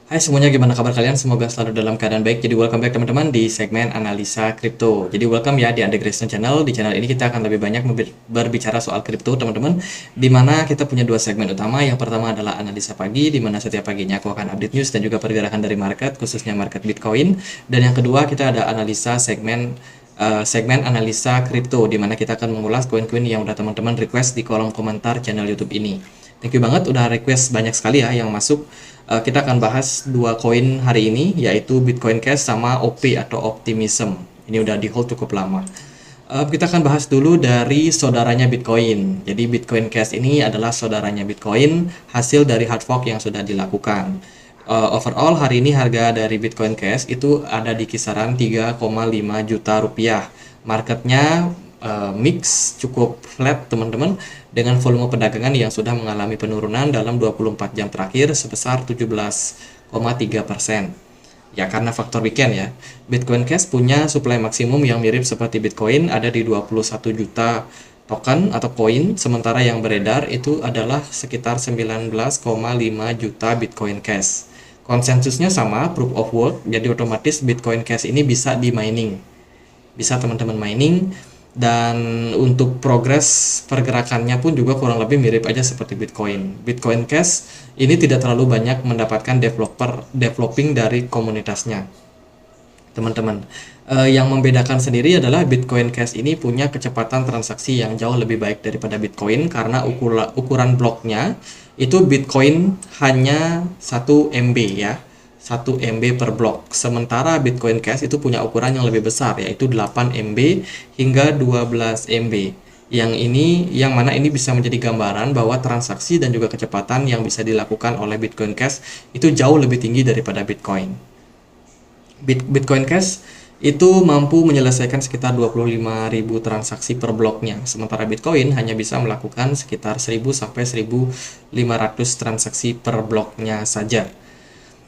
Hai semuanya, gimana kabar kalian? Semoga selalu dalam keadaan baik. Jadi welcome back teman-teman di segmen analisa kripto. Jadi welcome ya di Andre Grayson Channel. Di channel ini kita akan lebih banyak berbicara soal kripto teman-teman. Dimana kita punya dua segmen utama. Yang pertama adalah analisa pagi, di mana setiap paginya aku akan update news dan juga pergerakan dari market, khususnya market Bitcoin. Dan yang kedua kita ada analisa segmen analisa kripto, di mana kita akan mengulas koin-koin yang udah teman-teman request di kolom komentar channel YouTube ini. Thank you banget udah request banyak sekali ya yang masuk. Kita akan bahas dua koin hari ini, yaitu Bitcoin Cash sama OP atau Optimism. Ini udah di hold cukup lama. Kita akan bahas dulu dari saudaranya Bitcoin. Jadi Bitcoin Cash ini adalah saudaranya Bitcoin, hasil dari hard fork yang sudah dilakukan. Overall hari ini harga dari Bitcoin Cash itu ada di kisaran 3,5 juta rupiah. Marketnya mix cukup flat teman-teman, dengan volume perdagangan yang sudah mengalami penurunan dalam 24 jam terakhir sebesar 17,3%. Ya karena faktor weekend ya. Bitcoin Cash punya supply maksimum yang mirip seperti Bitcoin, ada di 21 juta token atau koin, sementara yang beredar itu adalah sekitar 19,5 juta Bitcoin Cash. Konsensusnya sama, proof of work, jadi otomatis Bitcoin Cash ini bisa di mining. Bisa teman-teman mining, dan untuk progres pergerakannya pun juga kurang lebih mirip aja seperti Bitcoin. Bitcoin Cash ini tidak terlalu banyak mendapatkan developing dari komunitasnya teman-teman. Yang membedakan sendiri adalah Bitcoin Cash ini punya kecepatan transaksi yang jauh lebih baik daripada Bitcoin, karena ukuran bloknya itu Bitcoin hanya 1 MB ya, 1 MB per blok. Sementara Bitcoin Cash itu punya ukuran yang lebih besar, yaitu 8 MB hingga 12 MB. Yang mana ini bisa menjadi gambaran bahwa transaksi dan juga kecepatan yang bisa dilakukan oleh Bitcoin Cash itu jauh lebih tinggi daripada Bitcoin. Bitcoin Cash itu mampu menyelesaikan sekitar 25.000 transaksi per bloknya, sementara Bitcoin hanya bisa melakukan sekitar 1.000 sampai 1.500 transaksi per bloknya saja.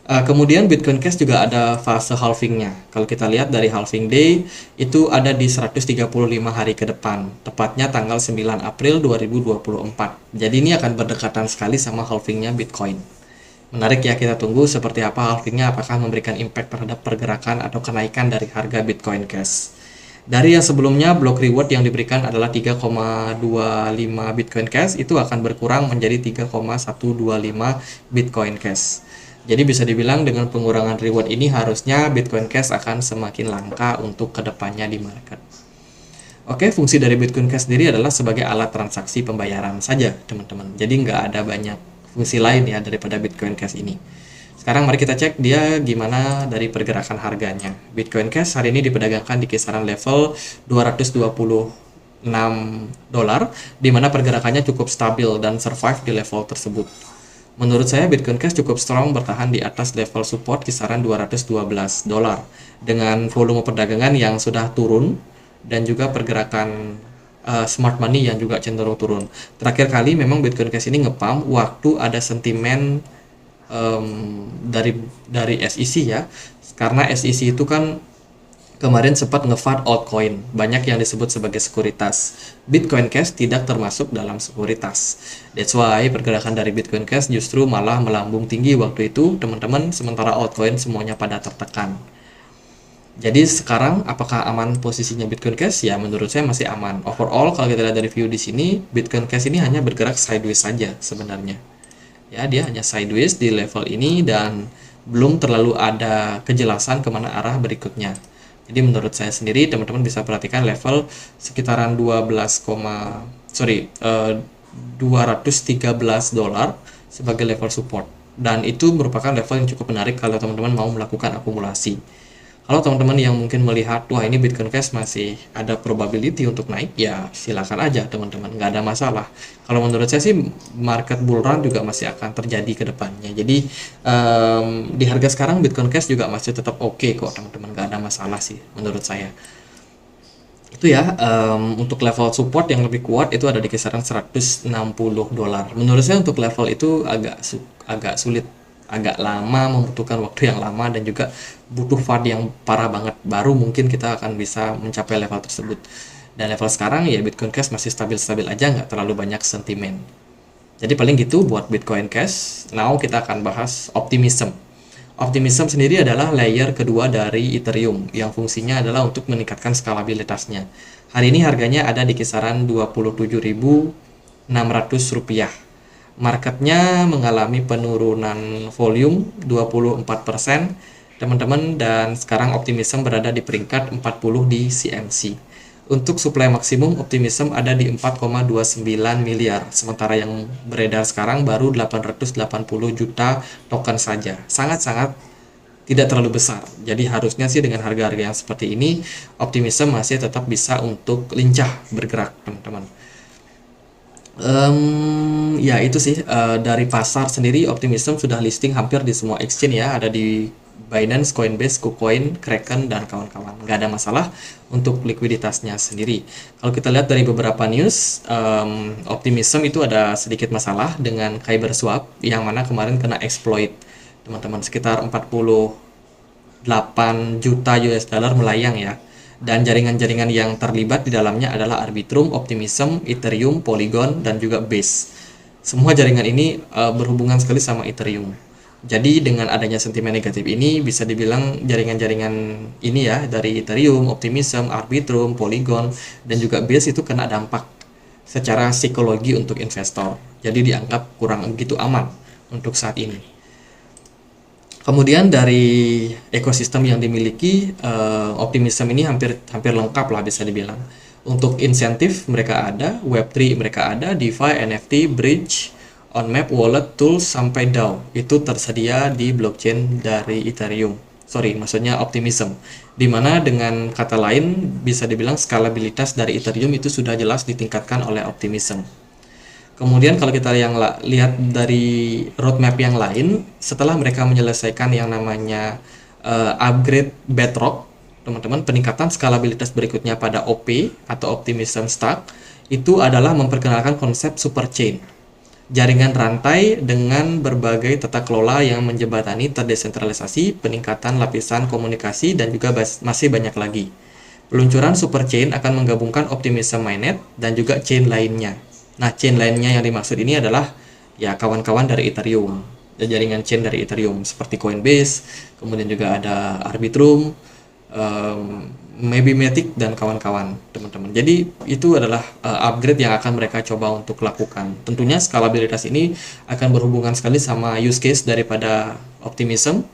Kemudian Bitcoin Cash juga ada fase halvingnya. Kalau kita lihat dari halving day itu ada di 135 hari ke depan, tepatnya tanggal 9 April 2024. Jadi ini akan berdekatan sekali sama halvingnya Bitcoin. Menarik ya, kita tunggu seperti apa halvingnya, apakah memberikan impact terhadap pergerakan atau kenaikan dari harga Bitcoin Cash. Dari yang sebelumnya, block reward yang diberikan adalah 3,25 Bitcoin Cash, itu akan berkurang menjadi 3,125 Bitcoin Cash. Jadi bisa dibilang dengan pengurangan reward ini harusnya Bitcoin Cash akan semakin langka untuk kedepannya di market. Oke, fungsi dari Bitcoin Cash sendiri adalah sebagai alat transaksi pembayaran saja teman-teman. Jadi nggak ada banyak fungsi lain ya daripada Bitcoin Cash ini. Sekarang mari kita cek dia gimana dari pergerakan harganya. Bitcoin Cash hari ini diperdagangkan di kisaran level 226 dolar, di mana pergerakannya cukup stabil dan survive di level tersebut. Menurut saya Bitcoin Cash cukup strong bertahan di atas level support kisaran 212 dolar dengan volume perdagangan yang sudah turun dan juga pergerakan smart money yang juga cenderung turun. Terakhir kali memang Bitcoin Cash ini ngepump waktu ada sentimen dari SEC ya, karena SEC itu kan kemarin sempat nge-fund altcoin, banyak yang disebut sebagai sekuritas. Bitcoin Cash tidak termasuk dalam sekuritas. That's why pergerakan dari Bitcoin Cash justru malah melambung tinggi waktu itu, teman-teman, sementara altcoin semuanya pada tertekan. Jadi sekarang apakah aman posisinya Bitcoin Cash? Ya menurut saya masih aman. Overall kalau kita lihat dari view di sini, Bitcoin Cash ini hanya bergerak sideways saja sebenarnya. Ya, dia hanya sideways di level ini dan belum terlalu ada kejelasan kemana arah berikutnya. Jadi menurut saya sendiri teman-teman bisa perhatikan level sekitaran 213 dolar sebagai level support, dan itu merupakan level yang cukup menarik kalau teman-teman mau melakukan akumulasi. Kalau teman-teman yang mungkin melihat, wah ini Bitcoin Cash masih ada probability untuk naik, ya silakan aja teman-teman, nggak ada masalah. Kalau menurut saya sih market bull run juga masih akan terjadi ke depannya. Jadi di harga sekarang Bitcoin Cash juga masih tetap oke kok teman-teman, nggak ada masalah sih menurut saya. Itu ya, untuk level support yang lebih kuat itu ada di kisaran 160 dolar. Menurut saya untuk level itu agak sulit, agak lama, membutuhkan waktu yang lama dan juga butuh fund yang parah banget, baru mungkin kita akan bisa mencapai level tersebut. Dan level sekarang ya Bitcoin Cash masih stabil-stabil aja, nggak terlalu banyak sentimen. Jadi paling gitu buat Bitcoin Cash. Now kita akan bahas optimism. Optimism sendiri adalah layer kedua dari Ethereum yang fungsinya adalah untuk meningkatkan skalabilitasnya. Hari ini harganya ada di kisaran Rp27.600. Marketnya mengalami penurunan volume 24%, teman-teman, dan sekarang Optimism berada di peringkat 40 di CMC. Untuk supply maksimum Optimism ada di 4,29 miliar, sementara yang beredar sekarang baru 880 juta token saja. Sangat-sangat tidak terlalu besar. Jadi harusnya sih dengan harga-harga yang seperti ini, Optimism masih tetap bisa untuk lincah bergerak, teman-teman. Ya itu sih dari pasar sendiri, Optimism sudah listing hampir di semua exchange ya, ada di Binance, Coinbase, KuCoin, Kraken, dan kawan-kawan. Nggak ada masalah untuk likuiditasnya sendiri. Kalau kita lihat dari beberapa news, Optimism itu ada sedikit masalah dengan Kyberswap yang mana kemarin kena exploit, teman-teman, sekitar 48 juta US dollar melayang ya. Dan jaringan-jaringan yang terlibat di dalamnya adalah Arbitrum, Optimism, Ethereum, Polygon, dan juga Base. Semua jaringan ini berhubungan sekali sama Ethereum. Jadi dengan adanya sentimen negatif ini, bisa dibilang jaringan-jaringan ini ya, dari Ethereum, Optimism, Arbitrum, Polygon, dan juga Base itu kena dampak secara psikologi untuk investor. Jadi dianggap kurang begitu aman untuk saat ini. Kemudian dari ekosistem yang dimiliki, Optimism ini hampir lengkap lah bisa dibilang. Untuk insentif mereka ada, Web3 mereka ada, DeFi, NFT, Bridge, On-Map, Wallet, Tools, sampai DAO. Itu tersedia di blockchain dari Ethereum. Maksudnya Optimism. Dimana dengan kata lain bisa dibilang skalabilitas dari Ethereum itu sudah jelas ditingkatkan oleh Optimism. Kemudian kalau kita lihat dari roadmap yang lain, setelah mereka menyelesaikan yang namanya upgrade Bedrock, teman-teman, peningkatan skalabilitas berikutnya pada OP atau Optimism Stack itu adalah memperkenalkan konsep super chain, jaringan rantai dengan berbagai tata kelola yang menjembatani terdesentralisasi, peningkatan lapisan komunikasi, dan juga masih banyak lagi. Peluncuran super chain akan menggabungkan Optimism Mainnet dan juga chain lainnya. Nah, chain lainnya yang dimaksud ini adalah ya kawan-kawan dari Ethereum, jaringan chain dari Ethereum seperti Coinbase, kemudian juga ada Arbitrum, maybe Matic, dan kawan-kawan, teman-teman. Jadi itu adalah upgrade yang akan mereka coba untuk lakukan. Tentunya skalabilitas ini akan berhubungan sekali sama use case daripada Optimism,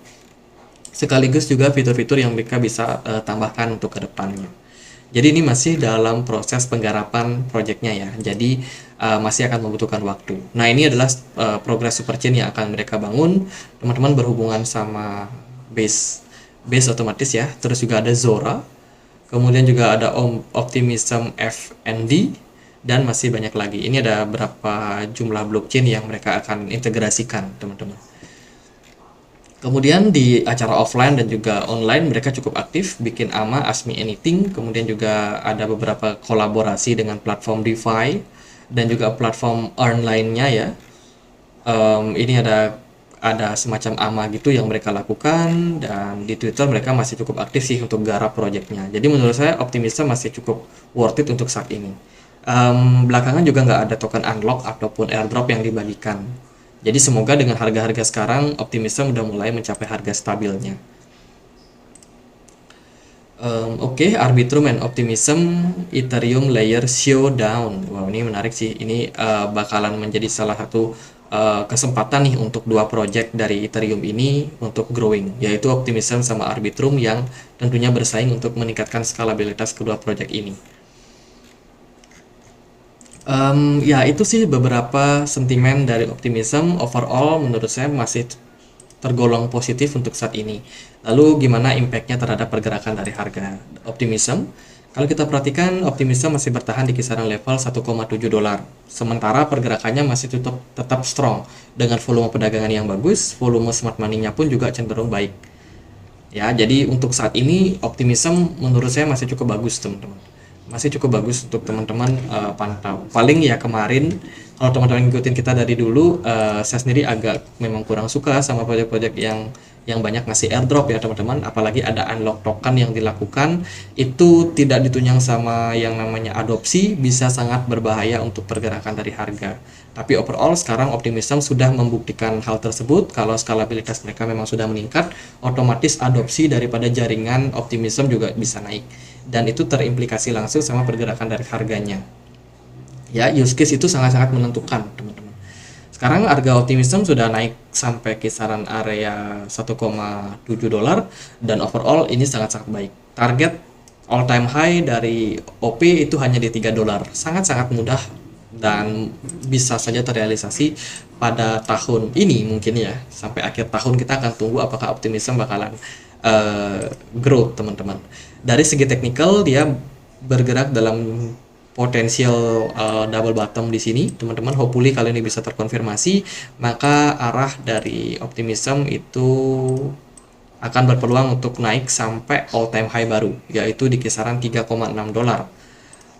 sekaligus juga fitur-fitur yang mereka bisa tambahkan untuk ke depannya. Jadi ini masih dalam proses penggarapan proyeknya ya. Jadi masih akan membutuhkan waktu. Nah, ini adalah progres super chain yang akan mereka bangun. Teman-teman, berhubungan sama base otomatis ya. Terus juga ada Zora. Kemudian juga ada Optimism FND, dan masih banyak lagi. Ini ada berapa jumlah blockchain yang mereka akan integrasikan, teman-teman. Kemudian di acara offline dan juga online mereka cukup aktif, bikin AMA, Ask Me Anything, kemudian juga ada beberapa kolaborasi dengan platform DeFi dan juga platform earn lainnya ya. Ini ada semacam AMA gitu yang mereka lakukan, dan di Twitter mereka masih cukup aktif sih untuk garap projectnya. Jadi menurut saya Optimism masih cukup worth it untuk saat ini. Belakangan juga nggak ada token unlock ataupun airdrop yang dibagikan. Jadi semoga dengan harga-harga sekarang Optimism udah mulai mencapai harga stabilnya. Oke, Arbitrum and Optimism Ethereum Layer Showdown. Wow, ini menarik sih. Ini bakalan menjadi salah satu kesempatan nih untuk dua project dari Ethereum ini untuk growing, yaitu Optimism sama Arbitrum yang tentunya bersaing untuk meningkatkan skalabilitas kedua project ini. Ya itu sih beberapa sentimen dari Optimism. Overall menurut saya masih tergolong positif untuk saat ini. Lalu gimana impactnya terhadap pergerakan dari harga Optimism? Kalau kita perhatikan, Optimism masih bertahan di kisaran level 1,7 dolar. Sementara pergerakannya masih tetap strong dengan volume perdagangan yang bagus, volume smart money-nya pun juga cenderung baik. Ya, jadi untuk saat ini Optimism menurut saya masih cukup bagus, teman-teman. Masih cukup bagus untuk teman-teman pantau. Paling ya kemarin kalau teman-teman ngikutin kita dari dulu, saya sendiri agak memang kurang suka sama proyek-proyek yang yang banyak ngasih airdrop ya teman-teman, apalagi ada unlock token yang dilakukan, itu tidak ditunjang sama yang namanya adopsi, bisa sangat berbahaya untuk pergerakan dari harga. Tapi overall sekarang Optimism sudah membuktikan hal tersebut, kalau skalabilitas mereka memang sudah meningkat, otomatis adopsi daripada jaringan Optimism juga bisa naik, dan itu terimplikasi langsung sama pergerakan dari harganya. Ya, use case itu sangat-sangat menentukan teman-teman. Sekarang harga Optimism sudah naik sampai kisaran area 1,7 dolar, dan overall ini sangat-sangat baik. Target all time high dari OP itu hanya di 3 dolar. Sangat-sangat mudah dan bisa saja terrealisasi pada tahun ini mungkin ya. Sampai akhir tahun kita akan tunggu apakah Optimism bakalan growth teman-teman. Dari segi teknikal dia bergerak dalam potensial double bottom di sini teman-teman. Hopefully kali ini bisa terkonfirmasi, maka arah dari Optimism itu akan berpeluang untuk naik sampai all time high baru, yaitu di kisaran 3,6 dolar.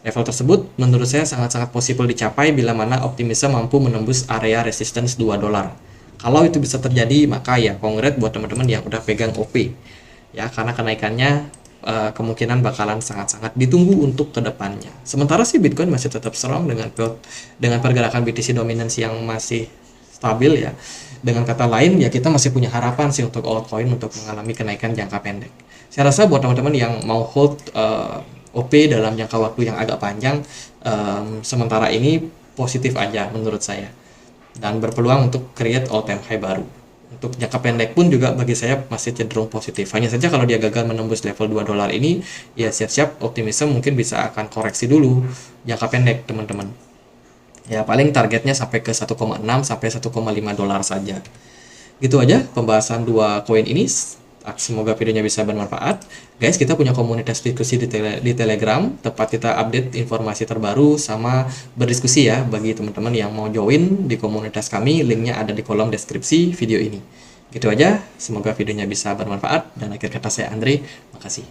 Level tersebut menurut saya sangat-sangat possible dicapai bila mana Optimism mampu menembus area resistance 2 dolar. Kalau itu bisa terjadi, maka ya congrats buat teman-teman yang udah pegang OP ya, karena kenaikannya kemungkinan bakalan sangat-sangat ditunggu untuk kedepannya. Sementara sih Bitcoin masih tetap strong dengan pergerakan BTC dominance yang masih stabil ya. Dengan kata lain ya, kita masih punya harapan sih untuk altcoin untuk mengalami kenaikan jangka pendek. Saya rasa buat teman-teman yang mau hold OP dalam jangka waktu yang agak panjang, sementara ini positif aja menurut saya, dan berpeluang untuk create all time high baru. Untuk jangka pendek pun juga bagi saya masih cenderung positif. Hanya saja kalau dia gagal menembus level 2 dolar ini, ya siap-siap Optimism mungkin bisa akan koreksi dulu jangka pendek teman-teman. Ya paling targetnya sampai ke 1,6 sampai 1,5 dolar saja. Gitu aja pembahasan dua koin ini. Semoga videonya bisa bermanfaat. Guys, kita punya komunitas diskusi di Telegram, tempat kita update informasi terbaru sama berdiskusi ya. Bagi teman-teman yang mau join di komunitas kami, linknya ada di kolom deskripsi video ini. Gitu aja, semoga videonya bisa bermanfaat, dan akhir kata saya Andre, makasih.